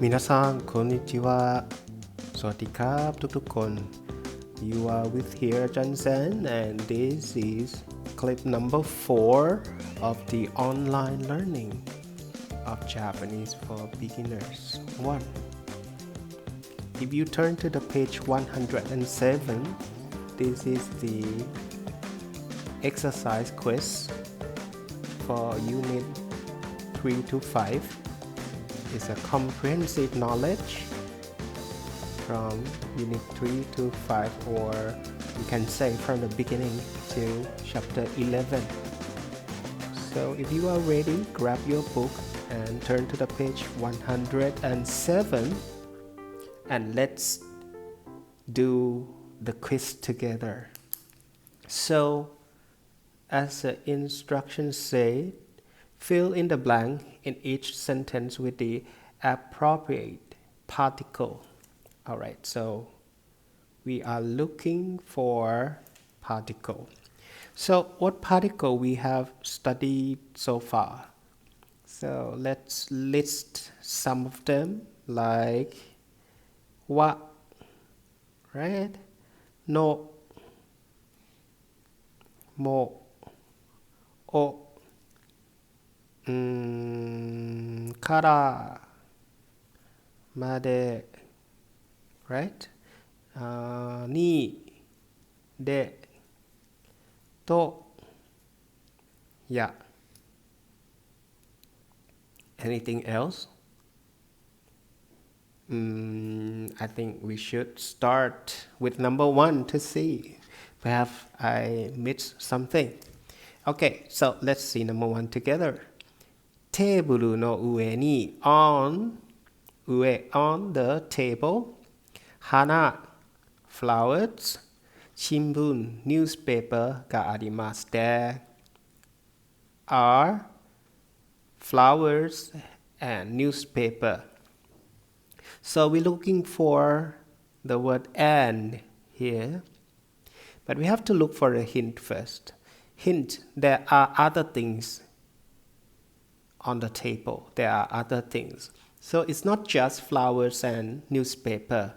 มินาซังこんにちはสวัสดีครับทุกๆคน You are with here Jansen and this is clip number 4 of the online learning of Japanese for beginners 1. If you turn to the page 107, this is the exercise quiz for unit 3 to 5. It's a comprehensive knowledge from unit 3 to 5, or you can say from the beginning to chapter 11. So if you are ready, grab your book and turn to the page 107 and let's do the quiz together. So as the instructions say, fill in the blank in each sentence with the appropriate particle. Alright, so we are looking for particle. So what particle we have studied so far? So let's list some of them, like wa, right? No, mo, o, kara, made, right? Ni, de, to, ya. Anything else? I think we should start with number 1 to see. Perhaps I missed something. Okay, so let's see number 1 together. テーブルの上に on the table 花 flowers 新聞 newspaper があります There are flowers and newspaper. So we're looking for the word and here, but we have to look for a hint first. Hint, there are other things on the table. There are other things. So it's not just flowers and newspaper.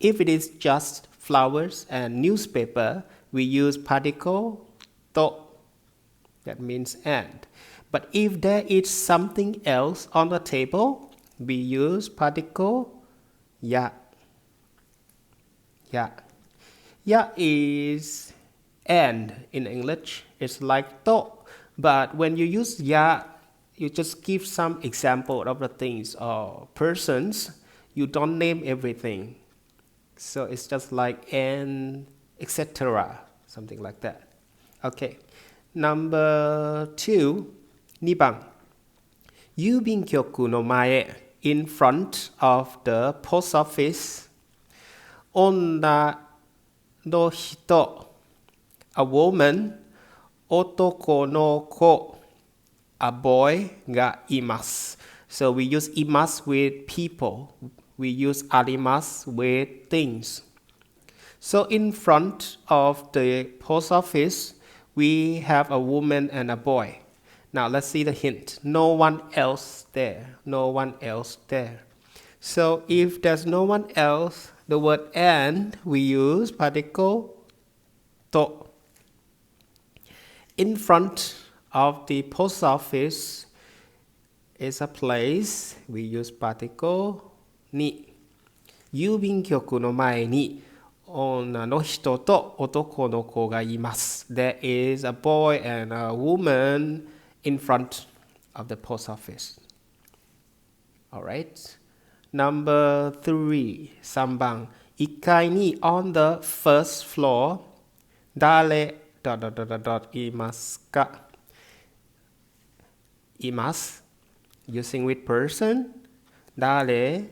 If it is just flowers and newspaper, we use particle to. That means and. But if there is something else on the table, we use particle ya. Ya. Ya is and in English. It's like to. But when you use ya, you just give some example of the things or persons. You don't name everything. So it's just like and etc. Something like that. Okay. Number 2, 2番 郵便局の前 in front of the post office 女の人 a woman 男の子 a boy がいます So we use います with people. We use あります with things. So in front of the post office, we have a woman and a boy. Now let's see the hint. No one else there. No one else there. So if there's no one else, the word and, we use particle to. In front of the post office is a place. We use particle ni. 郵便局の前に女の人と男の子がいます。There is a boy and a woman in front of the post office. Alright. Number 3, 3番。1階に on the first floor 誰 いますかいます Using with person 誰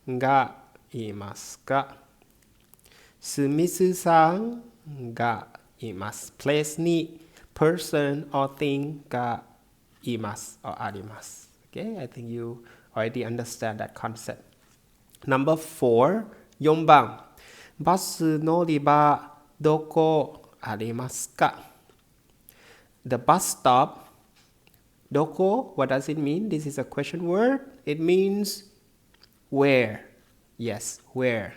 がいますかスミスさんがいます。place に person or thing がいます or あります。Okay, I think you already understand that concept. Number 4, 4番。バス乗り場どこありますか The bus stop どこ What does it mean? This is a question word. It means Where? Yes, where.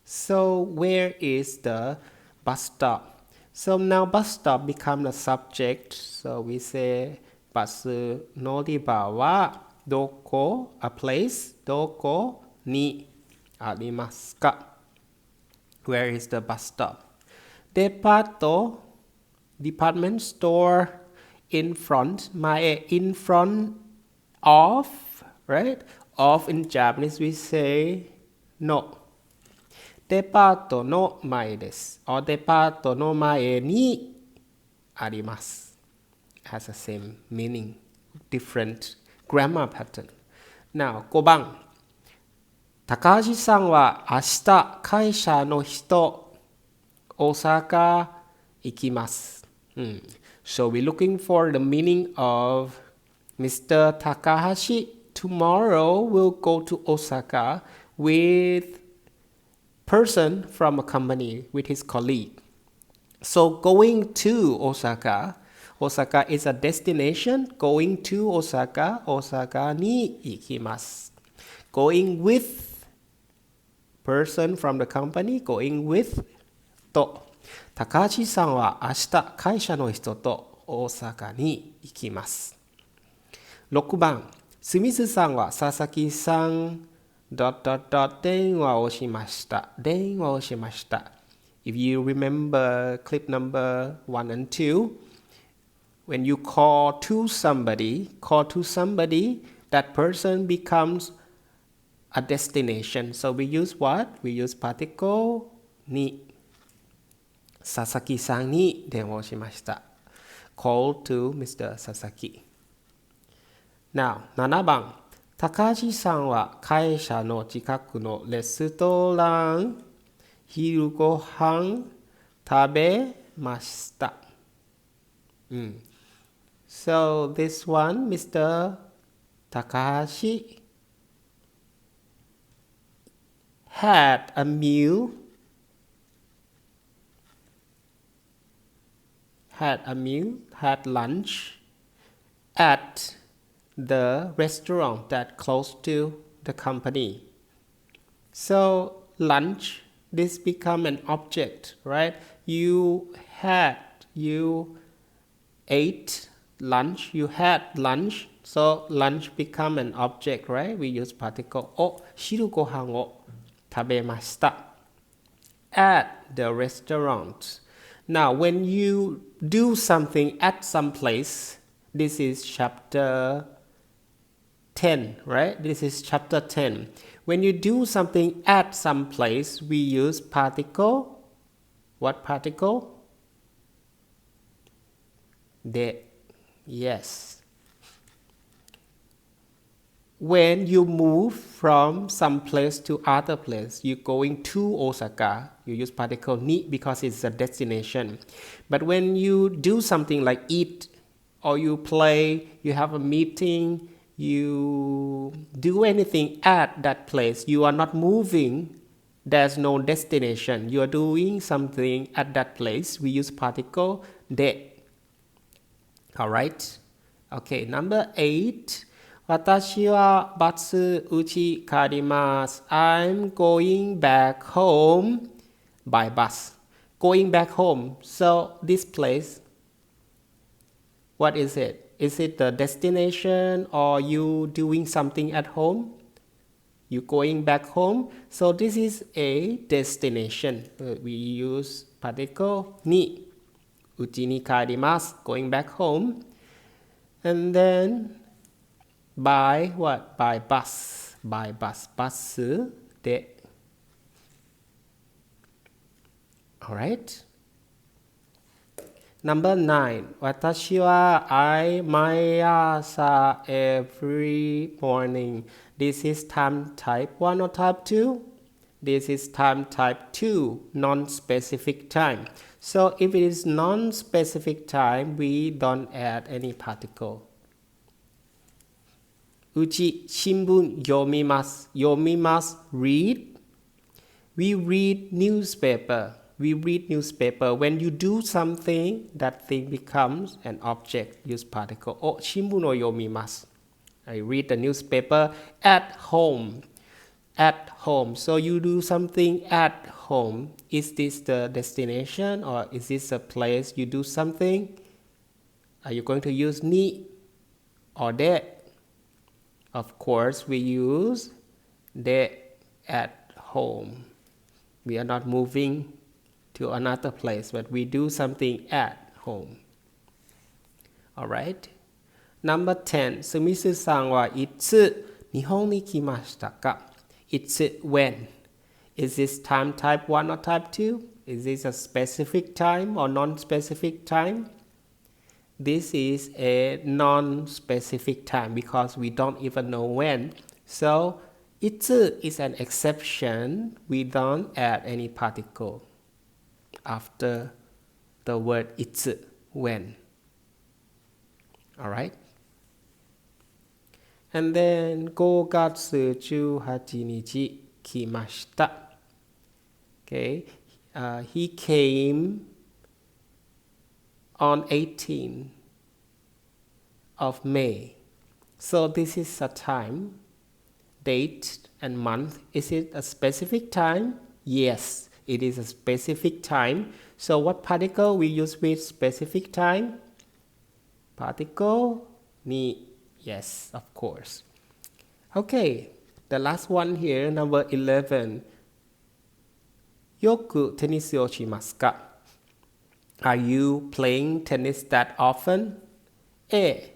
So where is the bus stop? So now bus stop become the subject. So we say バス乗り場はどこ a place どこにありますか Where is the bus stop? Departo department store in front my in front of right of in Japanese we say no デパートの前です or デパートの前にあります has the same meaning different grammar pattern now 5番高橋さんは明日会社の人大阪行きます、So we're looking for the meaning of Mr. Takahashi tomorrow will go to Osaka with person from a company with his colleague. So going to Osaka, Osaka is a destination. Going to Osaka, Osaka ni ikimasu. Going with person from the company, going with と。高橋さんは明日会社の人と大阪に行きます。6番、スミスさんは佐々木さん電話をしました。電話をしました。If you remember clip number 1 and 2, when you call to somebody, that person becomes a destination. So we use what? We use particle に。佐々木さんに電話をしました。Call to Mr. Sasaki. Now, 7番。高橋さんは会社の近くのレストラン昼ご飯食べました。So this one, Mr. Takahashi had a meal had lunch at the restaurant that close to the company. So lunch, this become an object, right? You ate lunch, you had lunch, so lunch become an object, right? We use particle お昼ご飯を食べました at the restaurant. Now, when you do something at some place, this is chapter 10, right? This is chapter 10. When you do something at some place, we use particle. What particle? De. Yes. When you move from some place to other place, you're going to Osaka, you use particle ni because it's a destination. But when you do something like eat or you play, you have a meeting, you do anything at that place, you are not moving, there's no destination, you are doing something at that place, we use particle de. Alright? Okay, number 8. 私はバス打ち帰ります。I'm going back home by bus. Going back home. So this place, what is it? Is it the destination or you doing something at home? You going back home. So this is a destination. We use particle に。うちに帰ります。Going back home. And then by what? By bus. By bus. バスで。Alright? Number 9. 私は毎朝 every morning. This is time type 1 or type 2? This is time type 2, non-specific time. So if it is non-specific time, we don't add any particle. うち新聞読みます。読みます read. We read newspaper. We read newspaper. When you do something, that thing becomes an object. Use particle. 新聞を読みます。I read the newspaper at home. at home. So you do something at home. Is this the destination or is this a place you do something? Are you going to use ni or de? Of course, we use de at home. We are not moving to another place, but we do something at home. Alright? Number 10. すみすさんはいつ日本に来ましたか? It's when. Is this time type 1 or type 2? Is this a specific time or non-specific time? This is a non-specific time because we don't even know when. So, いつ is an exception. We don't add any particle after the word いつ, when. Alright? And then 5月18日来ました. Okay, he came on 18th of May. So this is a time, date and month. Is it a specific time? Yes, it is a specific time. So what particle we use with specific time? Particle ni. Yes, of course. Okay, the last one here, number 11. よくテニスをしますか? Are you playing tennis that often? A.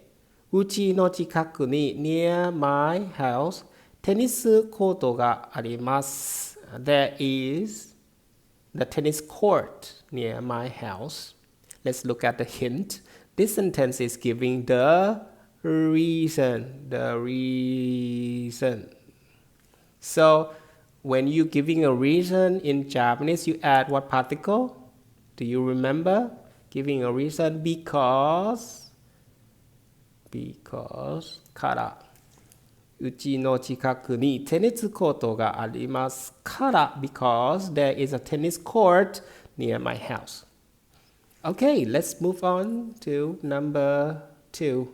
うちの近くに near my house テニスコートがあります. There is the tennis court near my house. Let's look at the hint. This sentence is giving the reason. So, when you're giving a reason in Japanese, you add what particle? Do you remember? Giving a reason because から。うちの近くにテニスコートがありますから because there is a tennis court near my house. Okay, let's move on to number 2.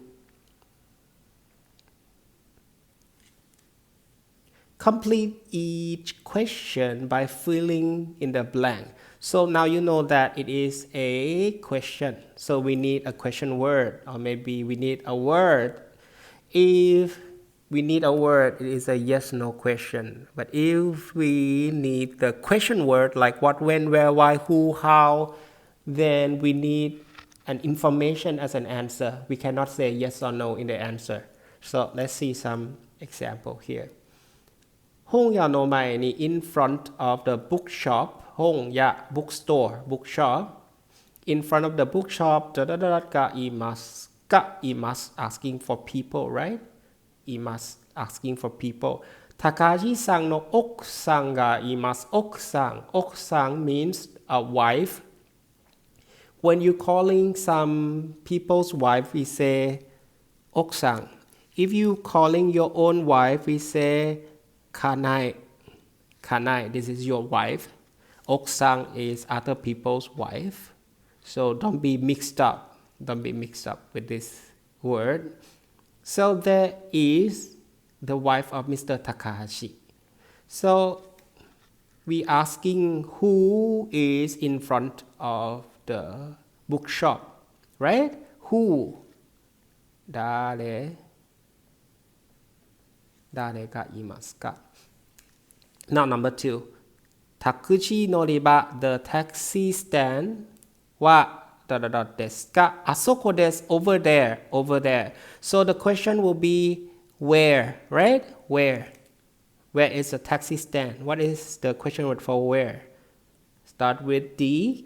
Complete each question by filling in the blank. So now you know that it is a question. So we need a question word, or maybe we need a word. If we need a word, it is a yes/no question. But if we need the question word like what, when, where, why, who, how, then we need an information as an answer. We cannot say yes or no in the answer. So let's see some example here. 本屋の前に in front of the bookshop. 本屋 bookstore, bookshop. In front of the bookshop がいますか? います asking for people, right? います asking for people. 高木さんの奥さんがいます。奥さん means a wife. When you're calling some people's wife, we say 奥さん. If you calling your own wife, we say 家内. This is your wife. 奥さん is other people's wife. So don't be mixed up with this word. So there is the wife of Mr. Takahashi. So we asking who is in front of the bookshop, right? Who? 誰がいますか? Now number 2. タクシー乗り場 the taxi stand はですか? あそこです over there. So the question will be where, right? Where is the taxi stand? What is the question word for where? Start with D.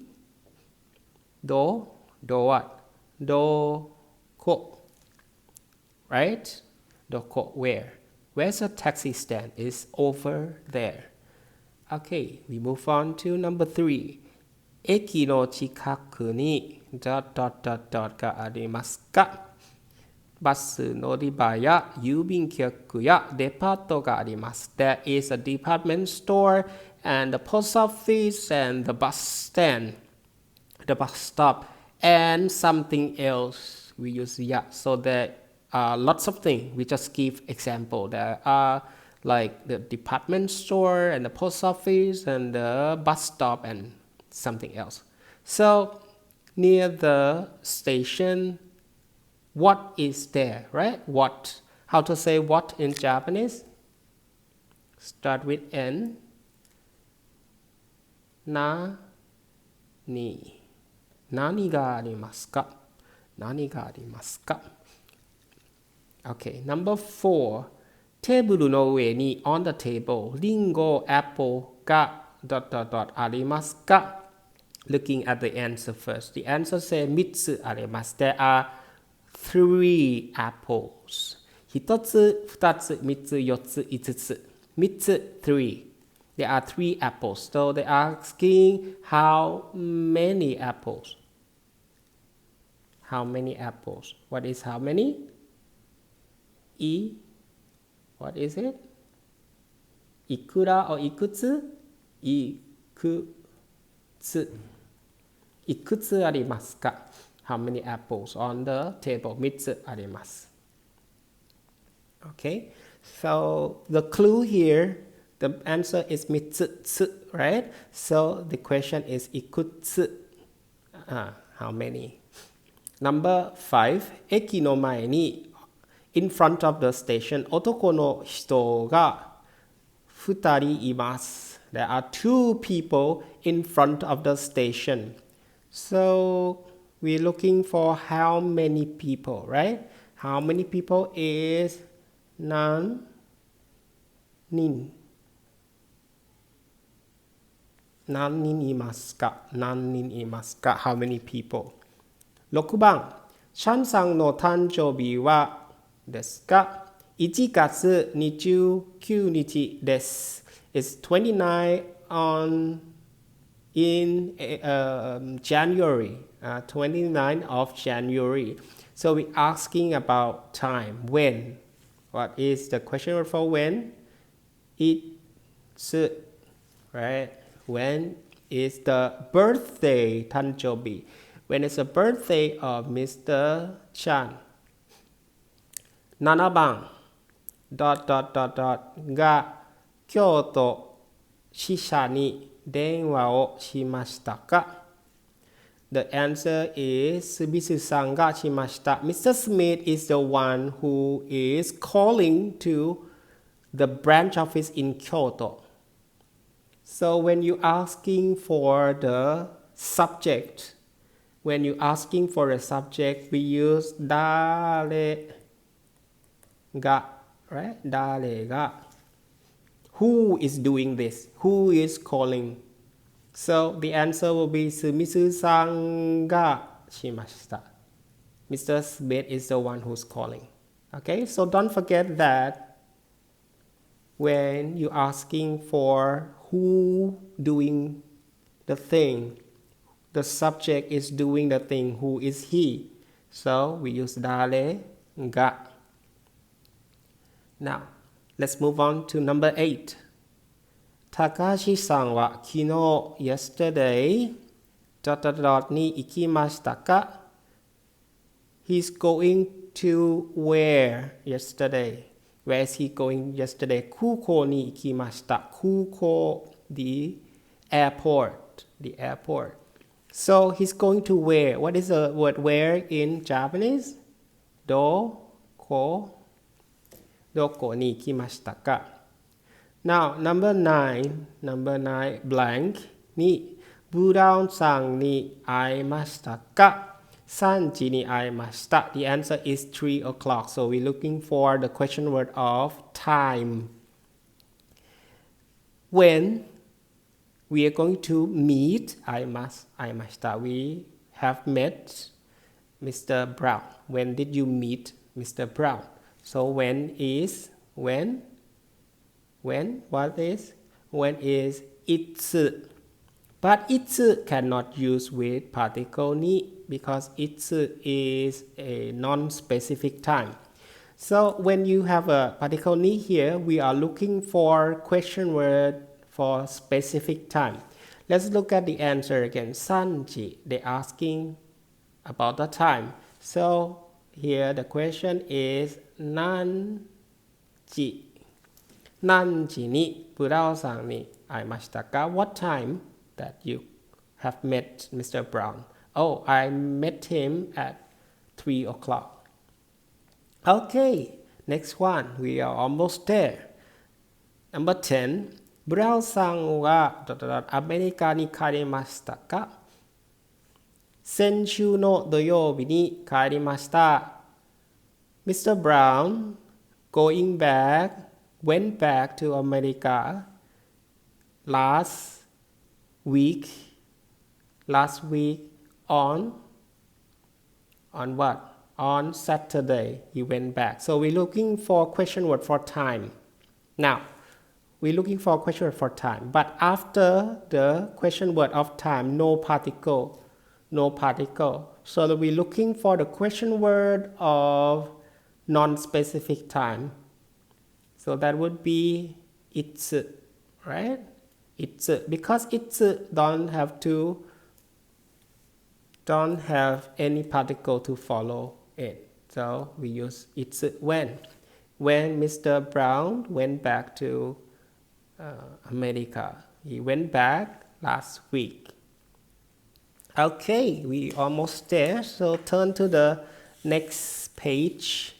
Do what? Do ko. Right? Do ko where? Where's the taxi stand? It's over there. Okay, we move on to number 3. 駅の近くに がありますか? バス乗り場や郵便局やデパートがあります。There is a department store and the post office and the bus stand, the bus stop, and something else. We use ya. So there are lots of things. We just give example. There are like the department store and the post office and the bus stop and something else. So near the station, what is there, right? What? How to say what in Japanese? Start with N. Na ni. Nani ga arimasu ka? Nani ga arimasu ka? Okay, number 4. テーブルの上に on the table リンゴ apple が ありますか? Looking at the answer first. The answer says 3つあります。There are 3 apples. 1つ、2つ、3つ、4つ、5つ。3つ、3. There are 3 apples. So they are asking how many apples? How many apples? What is how many? What is it? いくら or いくつ? いくつ。いくつありますか? How many apples on the table? 3つあります。Okay, so the clue here, the answer is 3つ, right? So the question is いくつ? How many? Number 5, 駅の前にin front of the station 男の人が2人います。There are 2 people in front of the station. So we're looking for how many people, right? How many people is 何人? 何人いますか? 何人いますか? How many people? 6番、シャンさんの誕生日はですか? 1月29日です。It's 29 in January, 29 of January. So we're asking about time, when. What is the question for when? It's, right? When is the birthday, 誕生日? When is the birthday of Mr. Chan? 7番、が京都支社に電話をしましたか? The answer is ミスさんがしました。Mr. Smith is the one who is calling to the branch office in Kyoto. So when you're asking for the subject, when you're asking for a subject, we use 誰が, right? 誰が. Who is doing this? Who is calling? So the answer will be すみすさんがしました。Mr. Smith is the one who's calling. Okay, so don't forget that when you're asking for who doing the thing, the subject is doing the thing, who is he? So we use 誰が. Now, let's move on to number 8. 高橋さんは昨日 yesterday に行きましたか? He's going to where yesterday? Where is he going yesterday? 空港に行きました。空港 the airport. The airport. So he's going to where? What is the word where in Japanese? どこに行きましたか? Now, number 9 blank にブラウンさんに会いましたか? 3時に会いました。The answer is 3 o'clock. So we're looking for the question word of time. When we are going to meet 会いました。We have met Mr. Brown. When did you meet Mr. Brown? So when is when? What is? When is いつ? But いつ cannot use with particle に because いつ is a non-specific time. So when you have a particle に here, we are looking for question word for specific time. Let's look at the answer again. 3時 they're asking about the time. So here the question is 何時?何時にブラウンさんに会いましたか What time that you have met Mr. Brown? Oh, I met him at 3 o'clock. Okay, next one. We are almost there. Number 10. ブラウンさんはアメリカに帰りましたか先週の土曜日に帰りました。Mr. Brown went back to America last week on what? On Saturday he went back. So we're looking for question word for time. Now, we're looking for question word for time. But after the question word of time, no particle. So we're looking for the question word of non-specific time. So that would be it's, right? It's because it's don't have any particle to follow it. So we use it's when Mr. Brown went back to America. He went back last week. Okay, we almost there. So turn to the next page.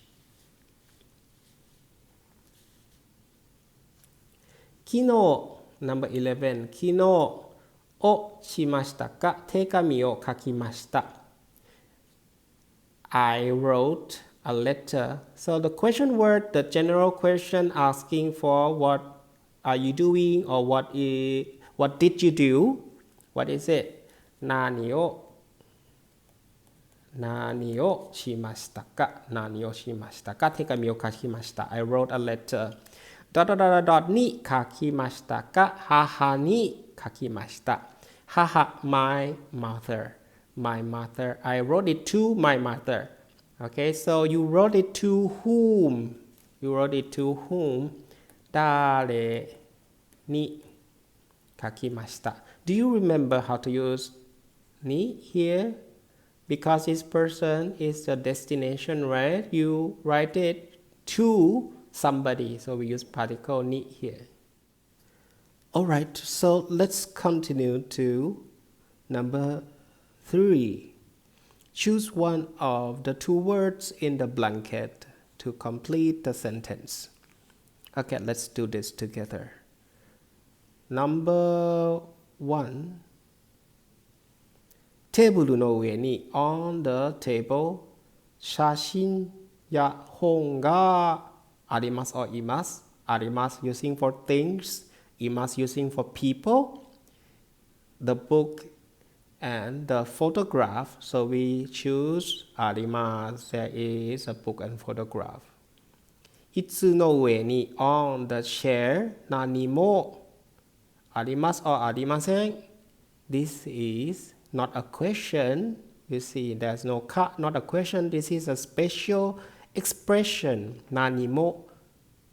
昨日 number 11昨日をしましたか手紙を書きました I wrote a letter. So the question word, the general question asking for what are you doing or what did you do? What is it? 何をしましたか手紙を書きました I wrote a letter. に書きましたか母に書きました母 my mother I wrote it to my mother. Okay, so you wrote it to whom? 誰に書きました Do you remember how to use に here? Because this person is the destination, right? You write it to somebody, so we use particle に here. Alright, so let's continue to number 3. Choose one of the two words in the blanket to complete the sentence. Okay, let's do this together. Number 1. テーブルの上に on the table 写真や本があります or いますあります using for things います using for people the book and the photograph so we choose あります there is a book and photograph 椅子の上に on the chair 何もあります or ありません this is not a question. You see, there's no not a question. This is a special expression. 何も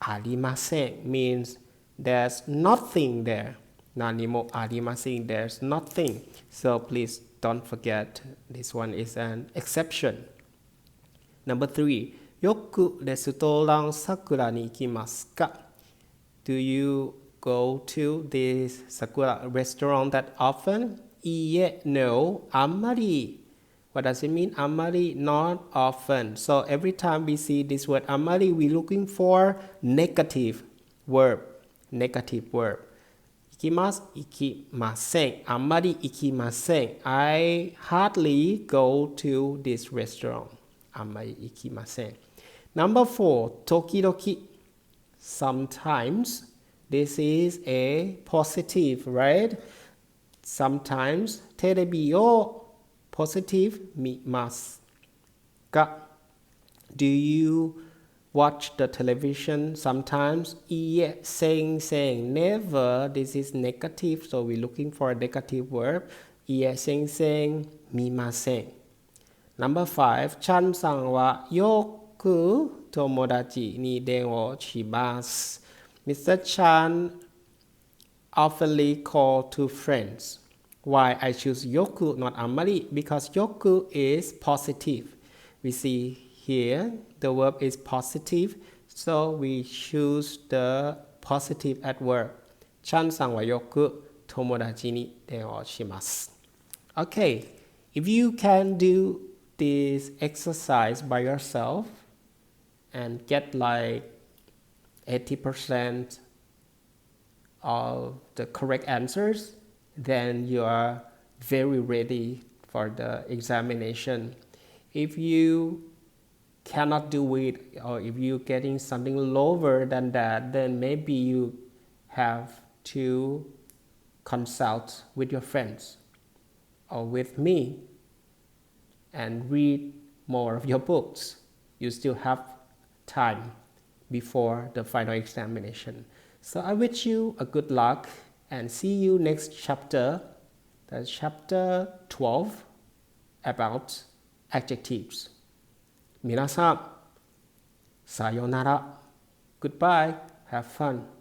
ありません means there's nothing there. 何もありません there's nothing. So please don't forget this one is an exception. Number 3. よくレストラン桜に行きますか Do you go to this Sakura restaurant that often? いいえ no あんまり What does it mean? あんまり not often. So every time we see this word あんまり we're looking for negative verb. 行きます行きませんあんまり行きません I hardly go to this restaurant. あんまり行きません Number 4. 時々 Sometimes. This is a positive, right? Sometimes テレビを positive 見ますか Do you watch the television sometimes? いいえ saying never this is negative so we're looking for a negative verb いいえ saying 見ません Number 5チャンさんはよく友達に電話をします Mr. Chan oftenly call to friends. Why I choose yoku, not amari? Because yoku is positive. We see here the verb is positive, so we choose the positive adverb. チャンさんはよく友達に電話をします。Okay, if you can do this exercise by yourself and get like 80% of the correct answers, then you are very ready for the examination. If you cannot do it, or if you're getting something lower than that, then maybe you have to consult with your friends or with me and read more of your books. You still have time before the final examination. So I wish you a good luck and see you next chapter. That's chapter 12 about adjectives. 皆さん、さよなら。Goodbye. Have fun.